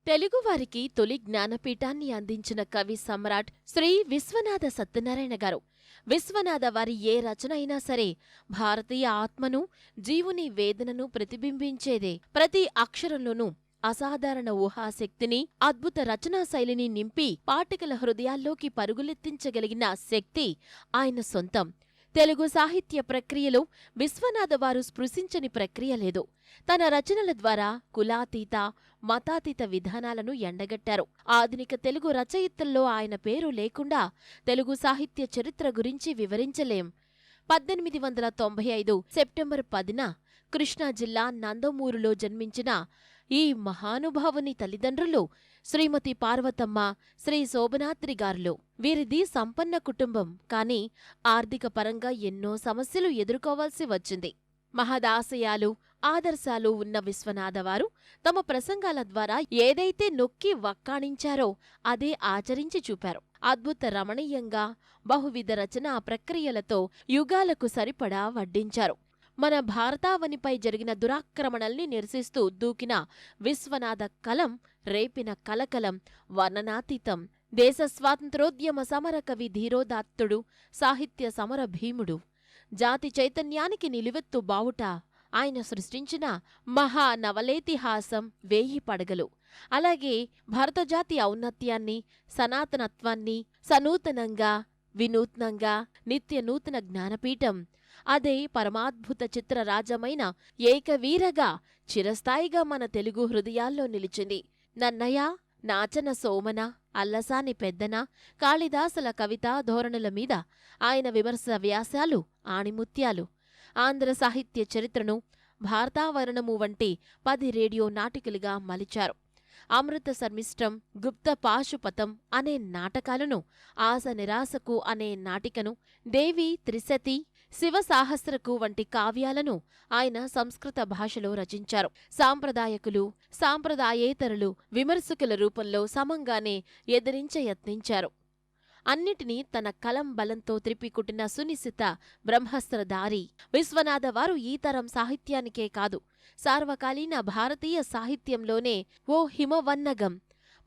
తెలుగువారికి తొలి జ్ఞానపీఠాన్ని అందించిన కవి సమ్రాట్ శ్రీ విశ్వనాథ సత్యనారాయణ గారు. విశ్వనాథ వారి ఏ రచన అయినా సరే భారతీయ ఆత్మను, జీవుని వేదనను ప్రతిబింబించేదే. ప్రతి అక్షరంలోనూ అసాధారణ ఊహాశక్తిని, అద్భుత రచనా శైలిని నింపి పాఠకుల హృదయాల్లోకి పరుగులెత్తించగలిగిన శక్తి ఆయన సొంతం. తెలుగు సాహిత్య ప్రక్రియలో విశ్వనాథవారు స్పృశించని ప్రక్రియ లేదు. తన రచనల ద్వారా కులాతీత, మతాతీత విధానాలను ఎండగట్టారు. ఆధునిక తెలుగు రచయితల్లో ఆయన పేరు లేకుండా తెలుగు సాహిత్య చరిత్ర గురించి వివరించలేం. 1895 సెప్టెంబర్ 10న కృష్ణా జిల్లా నందమూరులో జన్మించిన ఈ మహానుభావుని తల్లిదండ్రులు శ్రీమతి పార్వతమ్మ, శ్రీ శోభనాద్రి గారులు. వీరిది సంపన్న కుటుంబం. కాని ఆర్థిక పరంగా ఎన్నో సమస్యలు ఎదుర్కోవాల్సి వచ్చింది. మహదాశయాలు, ఆదర్శాలు ఉన్న విశ్వనాథవారు తమ ప్రసంగాల ద్వారా ఏదైతే నొక్కి వక్కాణించారో అదే ఆచరించి చూపారు. అద్భుత రమణీయంగా బహువిధ రచనా ప్రక్రియలతో యుగాలకు సరిపడా వడ్డించారు. మన భారతావనిపై జరిగిన దురాక్రమణల్ని నిరసిస్తూ దూకిన విశ్వనాథ కలం రేపిన కలకలం వర్ణనాతీతం. దేశ స్వాతంత్రోద్యమ సమరకవి ధీరోదాత్తుడు, సాహిత్య సమర భీముడు, జాతి చైతన్యానికి నిలువెత్తు బావుట ఆయన సృష్టించిన మహానవలేతిహాసం 1000 పడగలు. అలాగే భారతజాతి ఔన్నత్యాన్ని, సనాతనత్వాన్ని సనూతనంగా, వినూత్నంగా నిత్యనూతన జ్ఞానపీఠం, అదే పరమాద్భుత చిత్రరాజమైన ఏకవీరగా చిరస్థాయిగా మన తెలుగు హృదయాల్లో నిలిచింది. నన్నయ, నాచన సోమన, అల్లసాని పెద్దన, కాళిదాసుల కవితా ధోరణుల మీద ఆయన విమర్శ వ్యాసాలు ఆణిముత్యాలు. ఆంధ్ర సాహిత్య చరిత్రను భారతావరణము వంటి 10 రేడియో నాటికలుగా మలిచారు. అమృత శర్మిష్టం, గుప్త పాశుపతం అనే నాటకాలను, ఆశ నిరాశకు అనే నాటికను, దేవి త్రిశతి, శివసాహస్రకు వంటి కావ్యాలను ఆయన సంస్కృత భాషలో రచించారు. సాంప్రదాయకులు, సాంప్రదాయేతరులు విమర్శకుల రూపంలో సమంగానే ఎదిరించ యత్నించారు. అన్నిటినీ తన కలం బలంతో త్రిప్పికుట్టిన సునిశిత బ్రహ్మాస్త్రధారి విశ్వనాథవారు ఈ తరం సాహిత్యానికే కాదు, సార్వకాలీన భారతీయ సాహిత్యంలోనే ఓ హిమవన్నగం.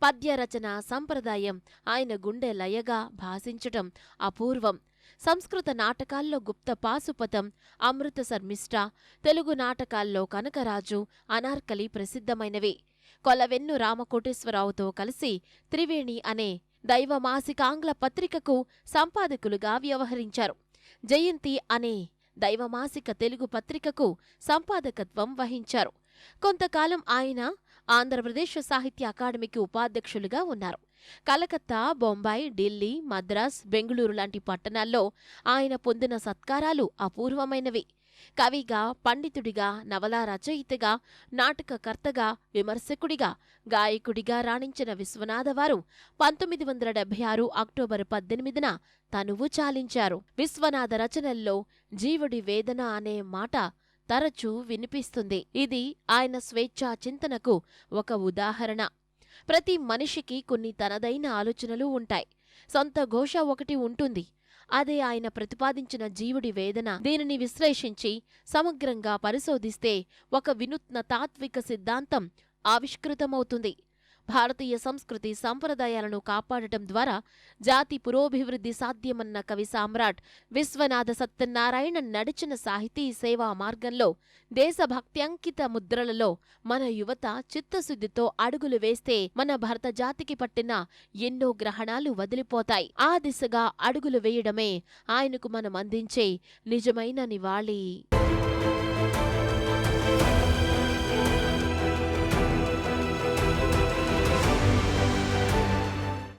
పద్యరచన సంప్రదాయం ఆయన గుండె లయగా భాసించటం అపూర్వం. సంస్కృత నాటకాల్లో గుప్త పాశుపతం, అమృత శర్మిష్ట, తెలుగు నాటకాల్లో కనకరాజు, అనార్కలి ప్రసిద్ధమైనవి. కొలవెన్ను రామకోటేశ్వరరావుతో కలిసి త్రివేణి అనే దైవమాసికాంగ్ల పత్రికకు సంపాదకులుగా వ్యవహరించారు. జయంతి అనే దైవమాసిక తెలుగు పత్రికకు సంపాదకత్వం వహించారు. కొంతకాలం ఆయన ఆంధ్రప్రదేశ్ సాహిత్య అకాడమీకి ఉపాధ్యక్షులుగా ఉన్నారు. కలకత్తా, బొంబాయి, ఢిల్లీ, మద్రాస్, బెంగుళూరు లాంటి పట్టణాల్లో ఆయన పొందిన సత్కారాలు అపూర్వమైనవి. కవిగా, పండితుడిగా, నవలా రచయితగా, నాటకకర్తగా, విమర్శకుడిగా, గాయకుడిగా రాణించిన విశ్వనాథవారు 1976 అక్టోబర్ 18న తనువు చాలించారు. విశ్వనాథ రచనల్లో జీవుడి వేదన అనే మాట తరచూ వినిపిస్తుంది. ఇది ఆయన స్వేచ్ఛా చింతనకు ఒక ఉదాహరణ. ప్రతి మనిషికి కొన్ని తనదైన ఆలోచనలు ఉంటాయి. సొంత ఘోష ఒకటి ఉంటుంది. అదే ఆయన ప్రతిపాదించిన జీవుడి వేదన. దీనిని విశ్లేషించి సమగ్రంగా పరిశోధిస్తే ఒక వినూత్న తాత్విక సిద్ధాంతం ఆవిష్కృతమవుతుంది. భారతీయ సంస్కృతి సంప్రదాయాలను కాపాడటం ద్వారా జాతి పురోభివృద్ధి సాధ్యమన్న కవి సామ్రాట్ విశ్వనాథ సత్యనారాయణ నడిచిన సాహితీ సేవా మార్గంలో దేశభక్త్యంకిత ముద్రలలో మన యువత చిత్తశుద్ధితో అడుగులు వేస్తే మన భారత జాతికి పట్టిన ఎన్నో గ్రహణాలు వదిలిపోతాయి. ఆ దిశగా అడుగులు వేయడమే ఆయనకు మనం అందించే నిజమైన నివాళి.